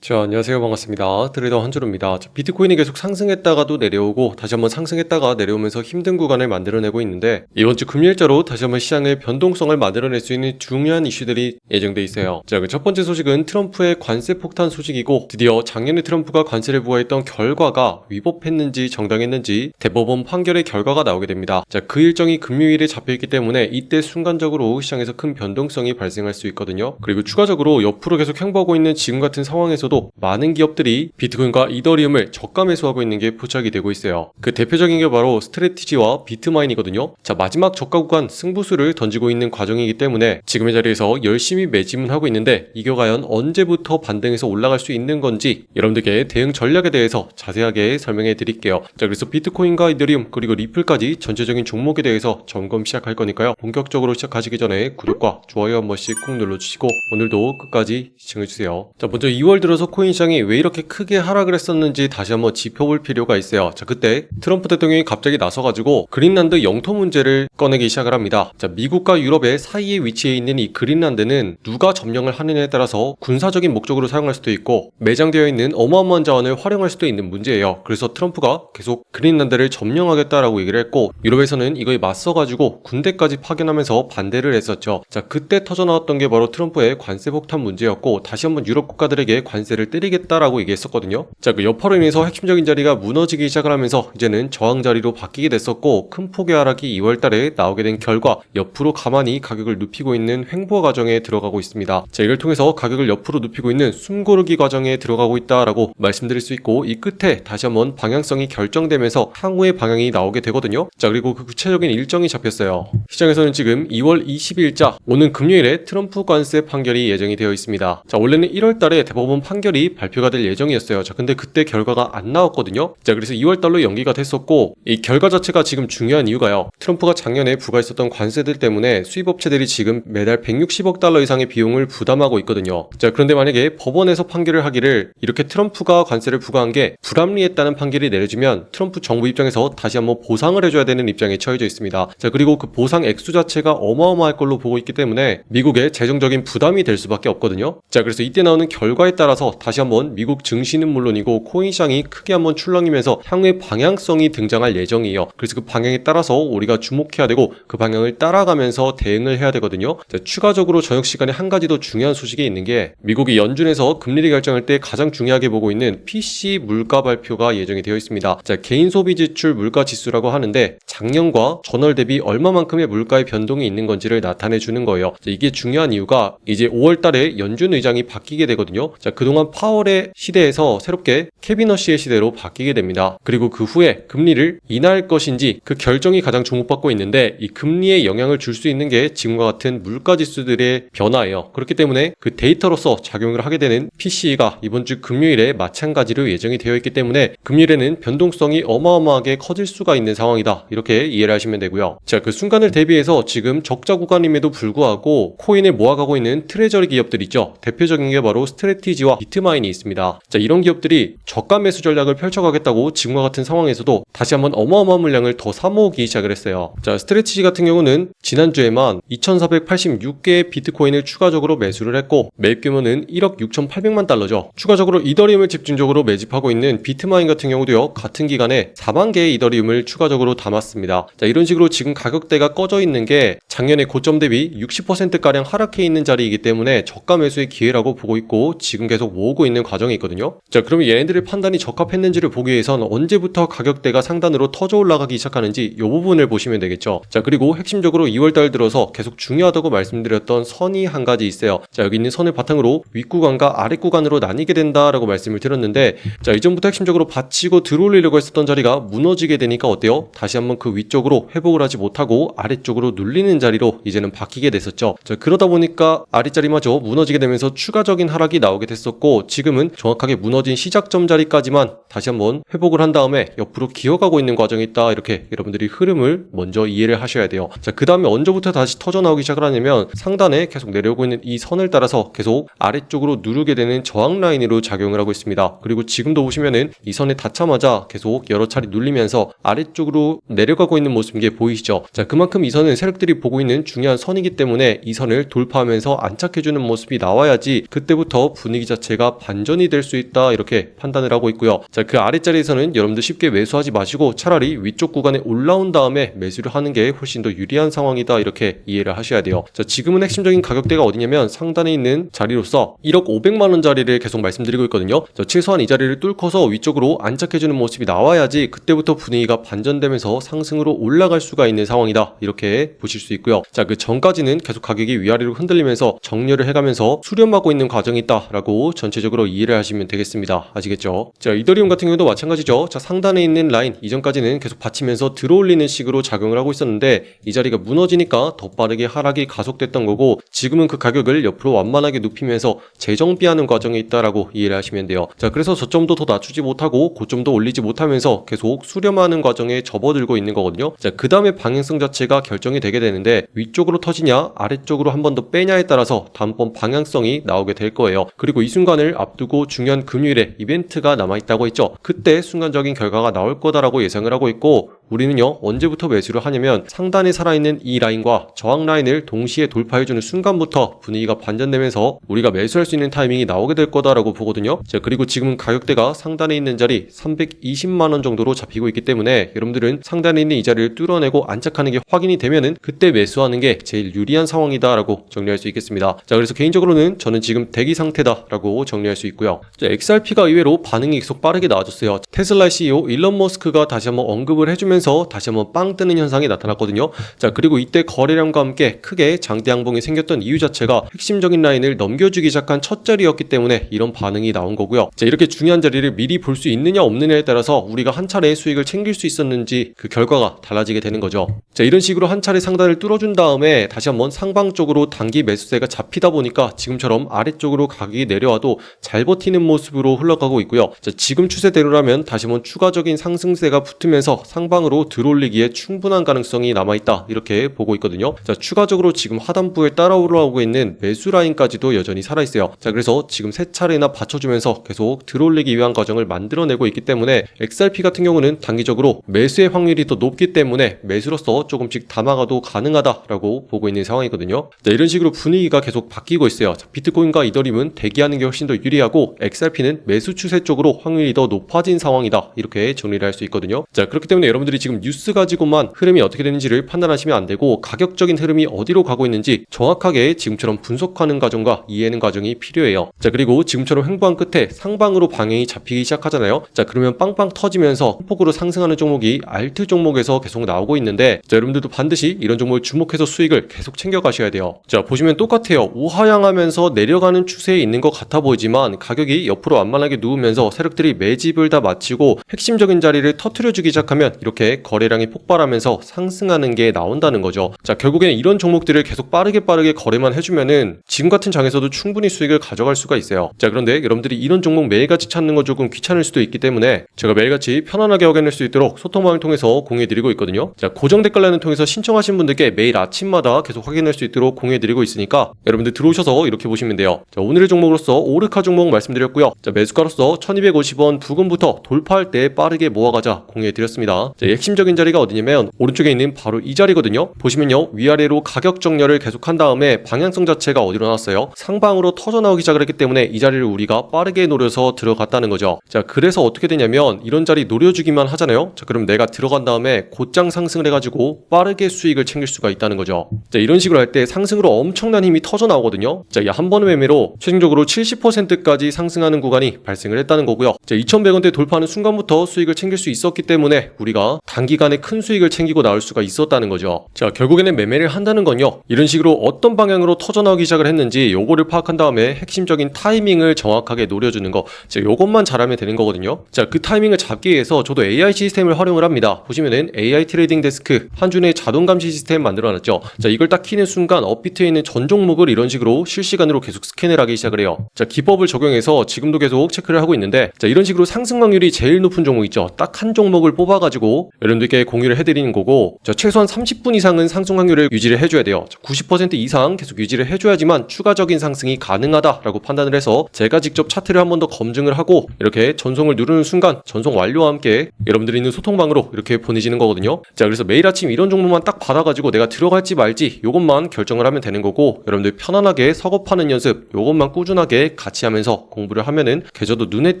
자, 안녕하세요. 반갑습니다. 트레이더 한준호입니다. 비트코인이 계속 상승했다가도 내려오고 다시 한번 상승했다가 내려오면서 힘든 구간을 만들어내고 있는데 이번 주 금요일자로 다시 한번 시장의 변동성을 만들어낼 수 있는 중요한 이슈들이 예정돼 있어요. 자, 그 첫 번째 소식은 트럼프의 관세 폭탄 소식이고 드디어 작년에 트럼프가 관세를 부과했던 결과가 위법했는지 정당했는지 대법원 판결의 결과가 나오게 됩니다. 자, 그 일정이 금요일에 잡혀있기 때문에 이때 순간적으로 시장에서 큰 변동성이 발생할 수 있거든요. 그리고 추가적으로 옆으로 계속 행보하고 있는 지금 같은 상황에서도 많은 기업들이 비트코인과 이더리움을 저가 매수하고 있는 게 포착이 되고 있어요. 그 대표적인 게 바로 스트래티지와 비트마인이거든요. 자, 마지막 저가 구간 승부수를 던지고 있는 과정이기 때문에 지금의 자리에서 열심히 매집은 하고 있는데 이게 과연 언제부터 반등해서 올라갈 수 있는 건지 여러분들께 대응 전략에 대해서 자세하게 설명해 드릴게요. 자, 그래서 비트코인과 이더리움 그리고 리플까지 전체적인 종목에 대해서 점검 시작할 거니까요. 본격적으로 시작하시기 전에 구독과 좋아요 한 번씩 꼭 눌러주시고 오늘도 끝까지 시청해주세요. 자, 먼저 2월 들어서 코인 시장이 왜 이렇게 크게 하락을 했었는지 다시 한번 짚어볼 필요가 있어요. 자, 그때 트럼프 대통령이 갑자기 나서가지고 그린란드 영토 문제를 꺼내기 시작을 합니다. 자, 미국과 유럽의 사이에 위치해 있는 이 그린란드는 누가 점령을 하느냐에 따라서 군사적인 목적으로 사용할 수도 있고 매장되어 있는 어마어마한 자원을 활용할 수도 있는 문제예요. 그래서 트럼프가 계속 그린란드를 점령하겠다라고 얘기를 했고 유럽에서는 이거에 맞서가지고 군대까지 파견하면서 반대를 했었죠. 자, 그때 터져나왔던 게 바로 트럼프의 관세 폭탄 문제였고 다시 한번 유럽 국가들에게 관세를 때리겠다라고 얘기했었거든요. 자, 그 여파로 인해서 핵심적인 자리가 무너지기 시작을 하면서 이제는 저항 자리로 바뀌게 됐었고 큰 폭의 하락이 2월 달에 나오게 된 결과 옆으로 가만히 가격을 눕히고 있는 횡보 과정에 들어가고 있습니다. 자, 이걸 통해서 가격을 옆으로 눕히고 있는 숨고르기 과정에 들어가고 있다라고 말씀드릴 수 있고 이 끝에 다시 한번 방향성이 결정되면서 향후의 방향이 나오게 되거든요. 자, 그리고 그 구체적인 일정이 잡혔어요. 시장에서는 지금 2월 20일자 오는 금요일에 트럼프 관세 판결이 예정이 되어 있습니다. 자, 원래는 1월 달에 대법원 판결이 발표가 될 예정이었어요. 자, 근데 그때 결과가 안 나왔거든요. 자, 그래서 2월 달로 연기가 됐었고 이 결과 자체가 지금 중요한 이유가요. 트럼프가 작년에 부과했었던 관세들 때문에 수입업체들이 지금 매달 160억 달러 이상의 비용을 부담하고 있거든요. 자, 그런데 만약에 법원에서 판결을 하기를 이렇게 트럼프가 관세를 부과한 게 불합리했다는 판결이 내려지면 트럼프 정부 입장에서 다시 한번 보상을 해줘야 되는 입장에 처해져 있습니다. 자, 그리고 그 보상 액수 자체가 어마어마할 걸로 보고 있기 때문에 미국의 재정적인 부담이 될 수밖에 없거든요. 자, 그래서 이때 나오는 결과에 따라서 다시 한번 미국 증시는 물론이고 코인 시장이 크게 한번 출렁이면서 향후의 방향성이 등장할 예정이에요. 그래서 그 방향에 따라서 우리가 주목해야 되고 그 방향을 따라가면서 대응을 해야 되거든요. 자, 추가적으로 저녁 시간에 한 가지 더 중요한 소식이 있는 게 미국이 연준에서 금리를 결정할 때 가장 중요하게 보고 있는 PC 물가 발표가 예정이 되어 있습니다. 자, 개인 소비 지출 물가 지수라고 하는데 작년과 전월 대비 얼마만큼의 물가의 변동이 있는 건지를 나타내 주는 거예요. 자, 이게 중요한 이유가 이제 5월 달에 연준 의장이 바뀌게 되거든요. 자, 그동안 파월의 시대에서 새롭게 케빈 허시의 시대로 바뀌게 됩니다. 그리고 그 후에 금리를 인하할 것인지 그 결정이 가장 주목받고 있는데 이 금리에 영향을 줄 수 있는 게 지금과 같은 물가 지수들의 변화예요. 그렇기 때문에 그 데이터로서 작용을 하게 되는 PCE가 이번 주 금요일에 마찬가지로 예정이 되어 있기 때문에 금요일에는 변동성이 어마어마하게 커질 수가 있는 상황이다. 이렇게 이해를 하시면 되고요. 자, 그 순간을 대비해서 지금 적자 구간임에도 불구하고 코인을 모아가고 있는 트레저리 기업들 있죠. 대표적인 게 바로 스트래티지와 비트마인이 있습니다. 자, 이런 기업들이 저가 매수 전략을 펼쳐가겠다고 지금과 같은 상황에서도 다시 한번 어마어마한 물량을 더 사모으기 시작을 했어요. 자, 스트래티지 같은 경우는 지난주에만 2486개의 비트코인을 추가적으로 매수를 했고 매입 규모는 1억 6,800만 달러죠. 추가적으로 이더리움을 집중적으로 매집하고 있는 비트마인 같은 경우도요. 같은 기간에 4만 개의 이더리움을 추가적으로 담았습니다. 자, 이런 식으로 지금 가격대가 꺼져 있는 게 작년의 고점 대비 60%가량 하락해 있는 자리이기 때문에 저가 매수의 기회라고 보고 있고 지금 계속 모으고 있는 과정이 있거든요. 자, 그러면 얘네들의 판단이 적합했는지를 보기 위해선 언제부터 가격대가 상단으로 터져 올라가기 시작하는지 이 부분을 보시면 되겠죠. 자, 그리고 핵심적으로 2월달 들어서 계속 중요하다고 말씀드렸던 선이 한 가지 있어요. 자, 여기 있는 선을 바탕으로 윗구간과 아랫구간으로 나뉘게 된다라고 말씀을 드렸는데 자, 이전부터 핵심적으로 받치고 들어올리려고 했었던 자리가 무너지게 되니까 어때요? 다시 한번 그 위쪽으로 회복을 하지 못하고 아래쪽으로 눌리는 자리로 이제는 바뀌게 됐었죠. 자, 그러다 보니까 아랫자리마저 무너지게 되면서 추가적인 하락이 나오게 됐었고 지금은 정확하게 무너진 시작점 자리까지만 다시 한번 회복을 한 다음에 옆으로 기어가고 있는 과정이 있다. 이렇게 여러분들이 흐름을 먼저 이해를 하셔야 돼요. 자, 그 다음에 언제부터 다시 터져 나오기 시작을 하냐면 상단에 계속 내려오고 있는 이 선을 따라서 계속 아래쪽으로 누르게 되는 저항 라인으로 작용을 하고 있습니다. 그리고 지금도 보시면은 이 선에 닿자마자 계속 여러 차례 눌리면서 아래쪽으로 내려가고 있는 모습인 게 보이시죠? 자, 그만큼 이 선은 세력들이 보고 있는 중요한 선이기 때문에 이 선을 돌파하면서 안착해주는 모습이 나와야지 그때부터 분위기 자체가 자체가 반전이 될 수 있다 이렇게 판단을 하고 있고요. 자, 그 아랫자리에서는 여러분들 쉽게 매수하지 마시고 차라리 위쪽 구간에 올라온 다음에 매수를 하는 게 훨씬 더 유리한 상황이다 이렇게 이해를 하셔야 돼요. 자, 지금은 핵심적인 가격대가 어디냐면 상단에 있는 자리로서 1억 500만 원짜리를 계속 말씀드리고 있거든요. 자, 최소한 이 자리를 뚫고서 위쪽으로 안착해주는 모습이 나와야지 그때부터 분위기가 반전되면서 상승으로 올라갈 수가 있는 상황이다 이렇게 보실 수 있고요. 자, 그 전까지는 계속 가격이 위아래로 흔들리면서 정렬을 해가면서 수렴하고 있는 과정이 있다라고 전체적으로 이해를 하시면 되겠습니다. 아시겠죠? 자, 이더리움 같은 경우도 마찬가지죠. 자, 상단에 있는 라인 이전까지는 계속 받치면서 들어올리는 식으로 작용을 하고 있었는데 이 자리가 무너지니까 더 빠르게 하락이 가속됐던 거고 지금은 그 가격을 옆으로 완만하게 눕히면서 재정비하는 과정에 있다라고 이해를 하시면 돼요. 자, 그래서 저점도 더 낮추지 못하고 고점도 올리지 못하면서 계속 수렴하는 과정에 접어들고 있는 거거든요. 자, 그 다음에 방향성 자체가 결정이 되게 되는데 위쪽으로 터지냐 아래쪽으로 한 번 더 빼냐에 따라서 다음번 방향성이 나오게 될 거예요. 그리고 이 순간을 앞두고 중요한 금요일에 이벤트가 남아있다고 했죠. 그때 순간적인 결과가 나올 거다라고 예상을 하고 있고 우리는요 언제부터 매수를 하냐면 상단에 살아있는 이 라인과 저항 라인을 동시에 돌파해주는 순간부터 분위기가 반전되면서 우리가 매수할 수 있는 타이밍이 나오게 될 거다라고 보거든요. 자, 그리고 지금은 가격대가 상단에 있는 자리 320만원 정도로 잡히고 있기 때문에 여러분들은 상단에 있는 이 자리를 뚫어내고 안착하는 게 확인이 되면은 그때 매수하는 게 제일 유리한 상황이다라고 정리할 수 있겠습니다. 자, 그래서 개인적으로는 저는 지금 대기 상태다라고 정리할 수 있고요. 자, XRP가 의외로 반응이 계속 빠르게 나와줬어요. 테슬라 CEO 일론 머스크가 다시 한번 언급을 해주면서 다시 한번 빵 뜨는 현상이 나타났거든요. 자, 그리고 이때 거래량과 함께 크게 장대 양봉이 생겼던 이유 자체가 핵심적인 라인을 넘겨주기 시작한 첫 자리였기 때문에 이런 반응이 나온 거고요. 자, 이렇게 중요한 자리를 미리 볼 수 있느냐 없느냐에 따라서 우리가 한 차례 수익을 챙길 수 있었는지 그 결과가 달라지게 되는 거죠. 자, 이런 식으로 한 차례 상단을 뚫어준 다음에 다시 한번 상방 쪽으로 단기 매수세가 잡히다 보니까 지금처럼 아래쪽으로 가격이 내려와도 잘 버티는 모습으로 흘러가고 있고요. 자, 지금 추세대로라면 다시 한번 추가적인 상승세가 붙으면서 상방으로 들어올리기에 충분한 가능성이 남아있다 이렇게 보고 있거든요. 자, 추가적으로 지금 하단부에 따라 올라오고 있는 매수 라인까지도 여전히 살아있어요. 자, 그래서 지금 세 차례나 받쳐주면서 계속 들어올리기 위한 과정을 만들어내고 있기 때문에 XRP 같은 경우는 단기적으로 매수의 확률이 더 높기 때문에 매수로서 조금씩 담아가도 가능하다라고 보고 있는 상황이거든요. 자, 이런 식으로 분위기가 계속 바뀌고 있어요. 자, 비트코인과 이더리움은 대기하는 게 훨씬 더 유리하고 XRP는 매수 추세 쪽으로 확률이 더 높아진 상황이다 이렇게 정리를 할 수 있거든요. 자, 그렇기 때문에 여러분들이 지금 뉴스 가지고만 흐름이 어떻게 되는지를 판단하시면 안 되고 가격적인 흐름이 어디로 가고 있는지 정확하게 지금처럼 분석하는 과정과 이해하는 과정이 필요해요. 자, 그리고 지금처럼 횡보한 끝에 상방으로 방향이 잡히기 시작하잖아요. 자, 그러면 빵빵 터지면서 폭으로 상승하는 종목이 알트 종목에서 계속 나오고 있는데 자, 여러분들도 반드시 이런 종목을 주목해서 수익을 계속 챙겨가셔야 돼요. 자, 보시면 똑같아요. 우하향하면서 내려가는 추세에 있는 것 같아 보이지만 가격이 옆으로 완만하게 누우면서 세력들이 매집을 다 마치고 핵심적인 자리를 터트려주기 시작하면 이렇게 거래량이 폭발하면서 상승하는 게 나온다는 거죠. 자, 결국엔 이런 종목들을 계속 빠르게 거래만 해주면은 지금 같은 장에서도 충분히 수익을 가져갈 수가 있어요. 자, 그런데 여러분들이 이런 종목 매일같이 찾는 거 조금 귀찮을 수도 있기 때문에 제가 매일같이 편안하게 확인할 수 있도록 소통방을 통해서 공유해드리고 있거든요. 자, 고정 댓글란을 통해서 신청하신 분들께 매일 아침마다 계속 확인할 수 있도록 공유해드리고 있으니까 여러분들 들어오셔서 이렇게 보시면 돼요. 자, 오늘의 종목으로서 오르카 종목 말씀드렸고요. 자, 매수가로서 1250원 부근부터 돌파할 때 빠르게 모아가자 공유해드렸습니다. 자, 핵심적인 자리가 어디냐면 오른쪽에 있는 바로 이 자리거든요. 보시면요, 위아래로 가격 정렬을 계속한 다음에 방향성 자체가 어디로 나왔어요? 상방으로 터져 나오기 시작을 했기 때문에 이 자리를 우리가 빠르게 노려서 들어갔다는 거죠. 자, 그래서 어떻게 되냐면 이런 자리 노려주기만 하잖아요. 자, 그럼 내가 들어간 다음에 곧장 상승을 해가지고 빠르게 수익을 챙길 수가 있다는 거죠. 자, 이런 식으로 할 때 상승으로 엄청난 힘이 터져 나오거든요. 자, 이 한 번의 매매로 최종적으로 70%까지 상승하는 구간이 발생을 했다는 거고요. 자, 2,100원대 돌파하는 순간부터 수익을 챙길 수 있었기 때문에 우리가 단기간에 큰 수익을 챙기고 나올 수가 있었다는 거죠. 자, 결국에는 매매를 한다는 건요, 이런 식으로 어떤 방향으로 터져 나오기 시작을 했는지 요거를 파악한 다음에 핵심적인 타이밍을 정확하게 노려주는 거, 자, 요것만 잘하면 되는 거거든요. 자, 그 타이밍을 잡기 위해서 저도 AI 시스템을 활용을 합니다. 보시면은 AI 트레이딩 데스크 한준의 자동 감시 시스템 만들어놨죠. 자, 이걸 딱 키는 순간 업비트에 있는 전 종목을 이런 식으로 실시간으로 계속 스캔을 하기 시작을 해요. 자, 기법을 적용해서 지금도 계속 체크를 하고 있는데 자, 이런 식으로 상승 확률이 제일 높은 종목 있죠. 딱 한 종목을 뽑아가지고 여러분들께 공유를 해드리는 거고, 자, 최소한 30분 이상은 상승 확률을 유지를 해줘야 돼요. 90% 이상 계속 유지를 해줘야지만 추가적인 상승이 가능하다라고 판단을 해서 제가 직접 차트를 한 번 더 검증을 하고 이렇게 전송을 누르는 순간 전송 완료와 함께 여러분들이 있는 소통방으로 이렇게 보내지는 거거든요. 자, 그래서 매일 아침 이런 정보만 딱 받아가지고 내가 들어갈지 말지 요것만 결정을 하면 되는 거고, 여러분들 편안하게 석업하는 연습 요것만 꾸준하게 같이 하면서 공부를 하면은 계좌도 눈에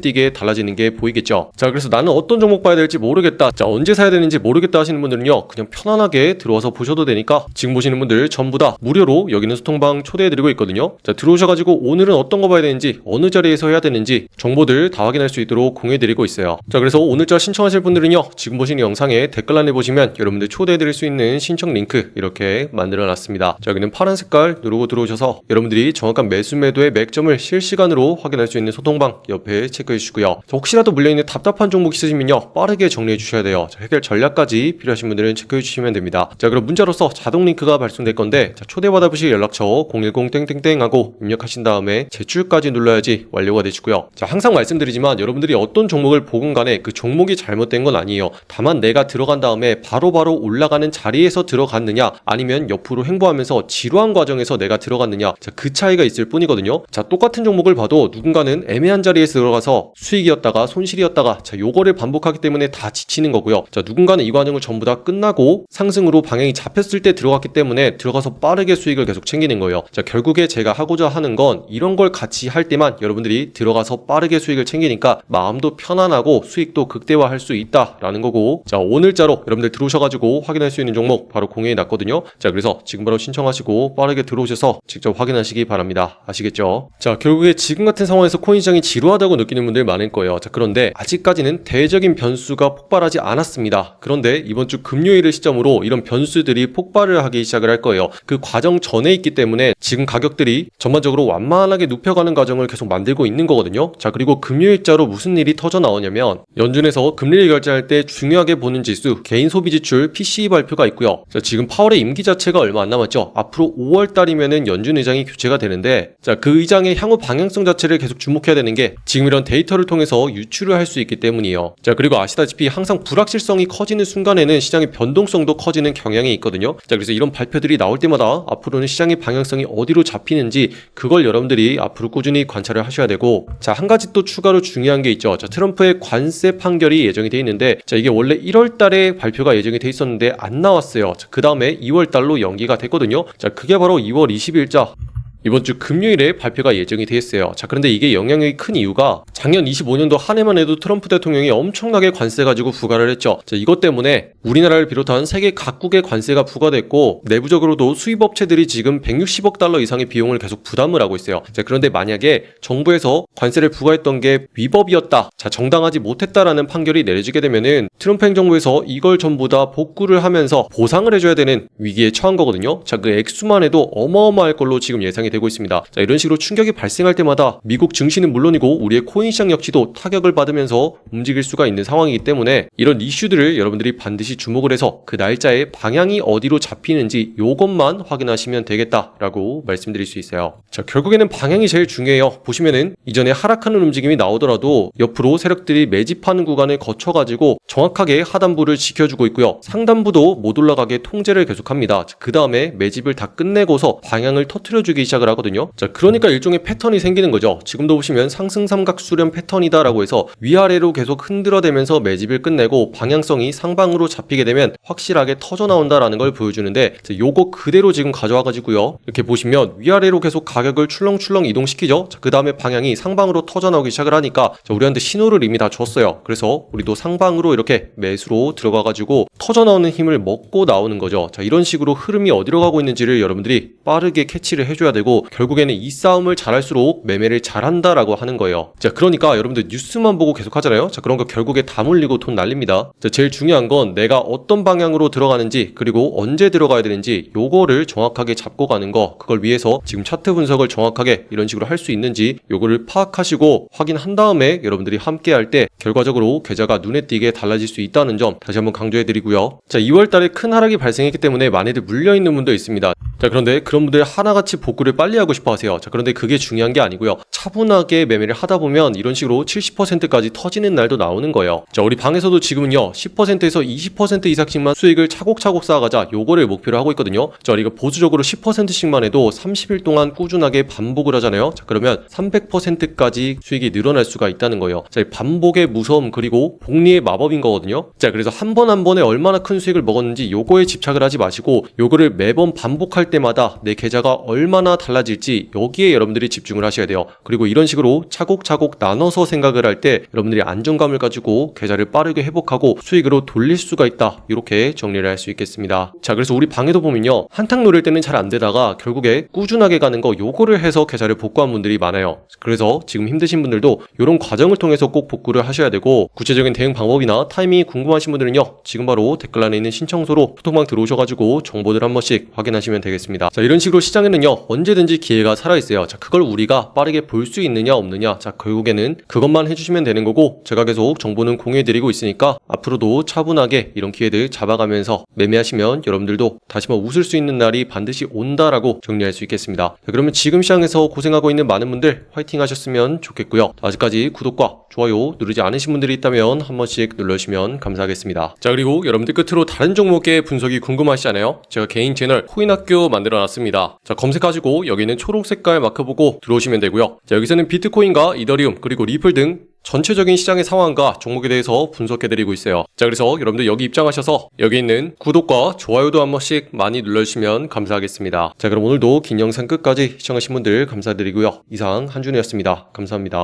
띄게 달라지는 게 보이겠죠. 자, 그래서 나는 어떤 종목 봐야 될지 모르겠다, 자, 언제 사야 되는지 모르겠다 하시는 분들은요, 그냥 편안하게 들어와서 보셔도 되니까 지금 보시는 분들 전부 다 무료로 여기는 소통방 초대해드리고 있거든요. 자, 들어오셔가지고 오늘은 어떤 거 봐야 되는지, 어느 자리에서 해야 되는지 정보들 다 확인할 수 있도록 공유해드리고 있어요. 자, 그래서 오늘자 신청하실 분들은요, 지금 보시는 영상에 댓글란에 보시면 여러분들 초대해드릴 수 있는 신청 링크 이렇게 만들어놨습니다. 자, 여기는 파란 색깔 누르고 들어오셔서 여러분들이 정확한 매수 매도의 맥점을 실시간으로 확인할 수 있는 소통방 옆에 체크해 주시고요. 자, 혹시라도 물려있는 답답한 종목 있으시면요, 빠르게 정리해 주셔야 돼요. 자, 해결 전략까지 필요하신 분들은 체크해 주시면 됩니다. 자, 그럼 문자로서 자동 링크가 발송될 건데, 자, 초대받아보실 연락처 010 하고 입력하신 다음에 제출까지 눌러야지 완료가 되시고요. 자, 항상 말씀드리지만 여러분들이 어떤 종목을 보건 간에 그 종목이 잘못된 건 아니에요. 다만 내가 들어간 다음에 바로바로 올라가는 자리에서 들어갔느냐, 아니면 옆으로 횡보하면서 지루한 과정에서 내가 들어갔느냐, 자, 그 차이가 있을 뿐이거든요. 자, 똑같은 종목을 봐도 누군가는 애매한 자리에서 들어가서 수익이었다가 손실이었다가, 자, 요거를 반복하기 때문에 다 지치는 거고요. 자, 누군가는 이 과정을 전부 다 끝나고 상승으로 방향이 잡혔을 때 들어갔기 때문에 들어가서 빠르게 수익을 계속 챙기는 거예요. 자, 결국에 제가 하고자 하는 건 이런 걸 같이 할 때만 여러분들이 들어가서 빠르게 수익을 챙기니까 마음도 편안하고 수익도 극대화할 수 있다라는 거고, 자, 오늘자로 여러분들 들어오셔가지고 확인할 수 있는 종목 바로 공유해 놨거든요. 자, 그래서 지금 바로 신청하시고 빠르게 들어오셔서 직접 확인하시기 바랍니다. 아시겠죠? 자, 결국에 지금 같은 상황에서 코인 시장이 지루하다고 느끼는 분들 많을 거예요. 자, 그런데 아직까지는 대외적인 변수가 폭발하지 않았습니다. 그런데 이번 주 금요일을 시점으로 이런 변수들이 폭발을 하기 시작을 할 거예요. 그 과정 전에 있기 때문에 지금 가격들이 전반적으로 완만하게 눕혀가는 과정을 계속 만들고 있는 거거든요. 자, 그리고 금요일자로 무슨 일이 터져 나오냐면, 연준에서 금리를 결정할 때 중요하게 보는 지수 개인 소비 지출 PCE 발표가 있고요. 자, 지금 파월의 임기 자체가 얼마 안 남았죠. 앞으로 5월 달이면은 연준 의장이 교체가 되는데, 자, 그 의장의 향후 방향성 자체를 계속 주목해야 되는 게 지금 이런 데이터를 통해서 유추를 할 수 있기 때문이에요. 자, 그리고 아시다시피 항상 불확실성이 커지는 순간에는 시장의 변동성도 커지는 경향이 있거든요. 자, 그래서 이런 발표들이 나올 때마다 앞으로는 시장의 방향성이 어디로 잡히는지 그걸 여러분들이 앞으로 꾸준히 관찰을 하셔야 되고, 자, 한 가지 또 추가로 중요한 게 있죠. 자, 트럼프의 관세 판결이 예정이 돼 있는데, 자, 이게 원래 1월 달에 발표가 예정이 돼 있었는데 안 나왔어요. 자, 그 다음에 2월 달로 연기가 됐거든요. 자, 그게 바로 2월 20일자 이번 주 금요일에 발표가 예정이 돼 있어요. 자, 그런데 이게 영향력이 큰 이유가 작년 25년도 한 해만 해도 트럼프 대통령이 엄청나게 관세 가지고 부과를 했죠. 자, 이것 때문에 우리나라를 비롯한 세계 각국의 관세가 부과됐고, 내부적으로도 수입업체들이 지금 160억 달러 이상의 비용을 계속 부담을 하고 있어요. 자, 그런데 만약에 정부에서 관세를 부과했던 게 위법이었다, 자, 정당하지 못했다라는 판결이 내려지게 되면은 트럼프 행정부에서 이걸 전부 다 복구를 하면서 보상을 해줘야 되는 위기에 처한 거거든요. 자, 그 액수만 해도 어마어마할 걸로 지금 예상이 되고 있습니다. 자, 이런 식으로 충격이 발생할 때마다 미국 증시는 물론이고 우리의 코인 시장 역시도 타격을 받으면서 움직일 수가 있는 상황이기 때문에 이런 이슈들을 여러분들이 반드시 주목을 해서 그 날짜의 방향이 어디로 잡히는지 요것만 확인하시면 되겠다라고 말씀드릴 수 있어요. 자, 결국에는 방향이 제일 중요해요. 보시면은 이전에 하락하는 움직임이 나오더라도 옆으로 세력들이 매집하는 구간을 거쳐가지고 정확하게 하단부를 지켜주고 있고요. 상단부도 못 올라가게 통제를 계속합니다. 그 다음에 매집을 다 끝내고서 방향을 터트려주기 시작을 하거든요. 자, 그러니까 일종의 패턴이 생기는 거죠. 지금도 보시면 상승 삼각 수렴 패턴이다라고 해서 위아래로 계속 흔들어대면서 매집을 끝내고 방향성이 상방으로 잡히게 되면 확실하게 터져 나온다라는 걸 보여주는데, 자, 요거 그대로 지금 가져와 가지고요, 이렇게 보시면 위아래로 계속 가격을 출렁출렁 이동시키죠. 자, 그 다음에 방향이 상방으로 터져 나오기 시작을 하니까, 자, 우리한테 신호를 이미 다 줬어요. 그래서 우리도 상방으로 이렇게 매수로 들어가 가지고 터져 나오는 힘을 먹고 나오는 거죠. 자, 이런 식으로 흐름이 어디로 가고 있는지를 여러분들이 빠르게 캐치를 해줘야 되고, 결국에는 이 싸움을 잘할수록 매매를 잘한다라고 하는 거예요. 자, 그러니까 여러분들 뉴스만 보고 계속 하잖아요. 자, 그런 거 결국에 다 물리고 돈 날립니다. 자, 제일 중요한 건 내가 어떤 방향으로 들어가는지, 그리고 언제 들어가야 되는지 요거를 정확하게 잡고 가는 거, 그걸 위해서 지금 차트 분석을 정확하게 이런 식으로 할 수 있는지 요거를 파악하시고 확인한 다음에 여러분들이 함께 할 때 결과적으로 계좌가 눈에 띄게 달라질 수 있다는 점 다시 한번 강조해 드리고요. 자, 2월 달에 큰 하락이 발생했기 때문에 많이들 물려있는 분도 있습니다. 자, 그런데 그런 분들 하나같이 복구를 빨리 하고 싶어 하세요. 자, 그런데 그게 중요한 게 아니고요. 차분하게 매매를 하다 보면 이런 식으로 70%까지 터지는 날도 나오는 거예요. 자, 우리 방에서도 지금은요 10%에서 20% 이상씩만 수익을 차곡차곡 쌓아가자, 요거를 목표로 하고 있거든요. 자, 우리가 보수적으로 10%씩만 해도 30일 동안 꾸준하게 반복을 하잖아요. 자, 그러면 300%까지 수익이 늘어날 수가 있다는 거예요. 자, 이 반복의 무서움 그리고 복리의 마법인 거거든요. 자, 그래서 한 번 한 번에 얼마나 큰 수익을 먹었는지 요거에 집착을 하지 마시고, 요거를 매번 반복할 때마다 내 계좌가 얼마나 달라질지 여기에 여러분들이 집중을 하셔야 돼요. 그리고 이런 식으로 차곡차곡 나눠서 생각을 할 때 여러분들이 안정감을 가지고 계좌를 빠르게 회복하고 수익으로 돌릴 수가 있다, 이렇게 정리를 할 수 있겠습니다. 자, 그래서 우리 방에도 보면요, 한탕 노릴 때는 잘 안 되다가 결국에 꾸준하게 가는 거, 요거를 해서 계좌를 복구한 분들이 많아요. 그래서 지금 힘드신 분들도 이런 과정을 통해서 꼭 복구를 하셔야 되고, 구체적인 대응 방법이나 타이밍이 궁금하신 분들은요, 지금 바로 댓글란에 있는 신청소로 소통방 들어오셔가지고 정보들 한 번씩 확인하시면 되겠습니다. 자, 이런 식으로 시장에는요 언제든지 기회가 살아있어요. 자, 그걸 우리가 빠르게 볼 수 있느냐 없느냐, 자, 결국에는 그것만 해주시면 되는 거고, 제가 계속 정보는 공유해드리고 있으니까 앞으로도 차분하게 이런 기회들 잡아가면서 매매하시면 여러분들도 다시 한번 웃을 수 있는 날이 반드시 온다라고 정리할 수 있겠습니다. 자, 그러면 지금 시장에서 고생하고 있는 많은 분들 화이팅 하셨으면 좋겠고요. 아직까지 구독과 좋아요 누르지 않으신 분들이 있다면 한 번씩 눌러주시면 감사하겠습니다. 자, 그리고 여러분들 끝으로 다른 종목의 분석이 궁금하시잖아요. 제가 개인 채널 코인학교 만들어놨습니다. 자, 검색하시고 여기는 초록 색깔 마크 보고 들어오시면 되고요. 자, 여기서는 비트코인과 이더리움 그리고 리플 등 전체적인 시장의 상황과 종목에 대해서 분석해드리고 있어요. 자, 그래서 여러분들 여기 입장하셔서 여기 있는 구독과 좋아요도 한 번씩 많이 눌러주시면 감사하겠습니다. 자, 그럼 오늘도 긴 영상 끝까지 시청하신 분들 감사드리고요. 이상 한준이었습니다. 감사합니다.